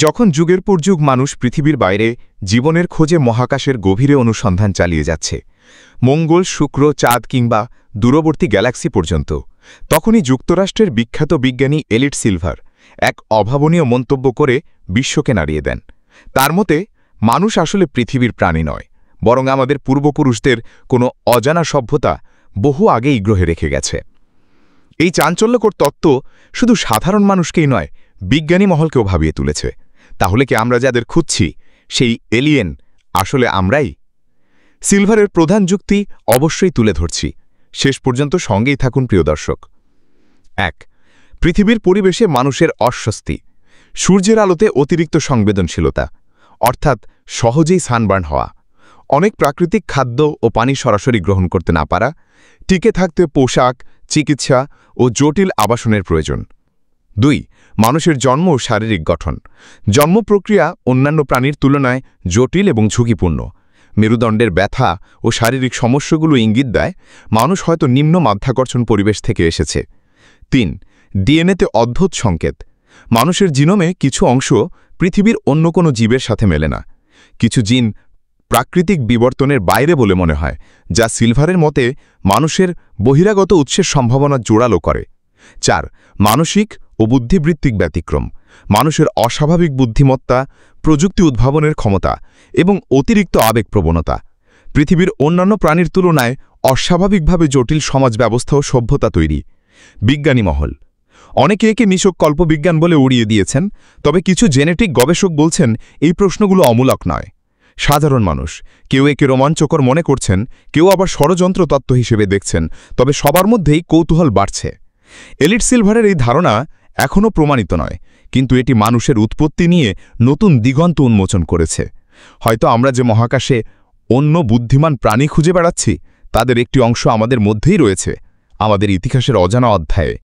যখন যুগের পর যুগ মানুষ পৃথিবীর বাইরে জীবনের খোঁজে মহাকাশের গভীরে অনুসন্ধান চালিয়ে যাচ্ছে, মঙ্গল, শুক্র, চাঁদ কিংবা দূরবর্তী গ্যালাক্সি পর্যন্ত, তখনই যুক্তরাষ্ট্রের বিখ্যাত বিজ্ঞানী এলিট সিলভার এক অভাবনীয় মন্তব্য করে বিশ্বকে নাড়িয়ে দেন। তার মতে মানুষ আসলে পৃথিবীর প্রাণী নয়, বরং আমাদের পূর্বপুরুষদের কোনো অজানা সভ্যতা বহু আগেই গ্রহে রেখে গেছে। এই চাঞ্চল্যকর তত্ত্ব শুধু সাধারণ মানুষকেই নয়, বিজ্ঞানী মহলকেও ভাবিয়ে তুলেছে। তাহলে কি আমরা যাদের খুঁজছি সেই এলিয়েন আসলে আমরাই? সিলভারের প্রধান যুক্তি অবশ্যই তুলে ধরছি। শেষ পর্যন্ত সঙ্গেই থাকুন প্রিয় দর্শক। ১. পৃথিবীর পরিবেশে মানুষের অস্বস্তি। সূর্যের আলোতে অতিরিক্ত সংবেদনশীলতা, অর্থাৎ সহজেই সানবার্ন হওয়া, অনেক প্রাকৃতিক খাদ্য ও পানি সরাসরি গ্রহণ করতে না পারা, টিকে থাকতে পোশাক, চিকিৎসা ও জটিল আবাসনের প্রয়োজন। ২. মানুষের জন্ম ও শারীরিক গঠন। জন্ম প্রক্রিয়া অন্যান্য প্রাণীর তুলনায় জটিল এবং ঝুঁকিপূর্ণ। মেরুদণ্ডের ব্যথা ও শারীরিক সমস্যাগুলো ইঙ্গিত দেয় মানুষ হয়তো নিম্ন মাধ্যাকর্ষণ পরিবেশ থেকে এসেছে। ৩. ডিএনএতে অদ্ভুত সংকেত। মানুষের জিনোমে কিছু অংশ পৃথিবীর অন্য কোনো জীবের সাথে মেলে না। কিছু জিন প্রাকৃতিক বিবর্তনের বাইরে বলে মনে হয়, যা সিলভারের মতে মানুষের বহিরাগত উৎসের সম্ভাবনা জোরালো করে। ৪. মানসিক ও বুদ্ধিবৃত্তিক ব্যতিক্রম। মানুষের অস্বাভাবিক বুদ্ধিমত্তা, প্রযুক্তি উদ্ভাবনের ক্ষমতা এবং অতিরিক্ত আবেগপ্রবণতা পৃথিবীর অন্যান্য প্রাণীর তুলনায় অস্বাভাবিকভাবে জটিল সমাজ ব্যবস্থা ও সভ্যতা তৈরি। বিজ্ঞানী মহল অনেকে একে নিছক কল্পবিজ্ঞান বলে উড়িয়ে দিয়েছেন, তবে কিছু জেনেটিক গবেষক বলছেন এই প্রশ্নগুলো অমূলক নয়। সাধারণ মানুষ কেউ একে রোমাঞ্চকর মনে করছেন, কেউ আবার ষড়যন্ত্র তত্ত্ব হিসেবে দেখছেন, তবে সবার মধ্যেই কৌতূহল বাড়ছে। এলিট সিলভারের এই ধারণা এখনও প্রমাণিত নয়, কিন্তু এটি মানুষের উৎপত্তি নিয়ে নতুন দিগন্ত উন্মোচন করেছে। হয়তো আমরা যে মহাকাশে অন্য বুদ্ধিমান প্রাণী খুঁজে বেড়াচ্ছি, তাদের একটি অংশ আমাদের মধ্যেই রয়েছে, আমাদের ইতিহাসের অজানা অধ্যায়ে।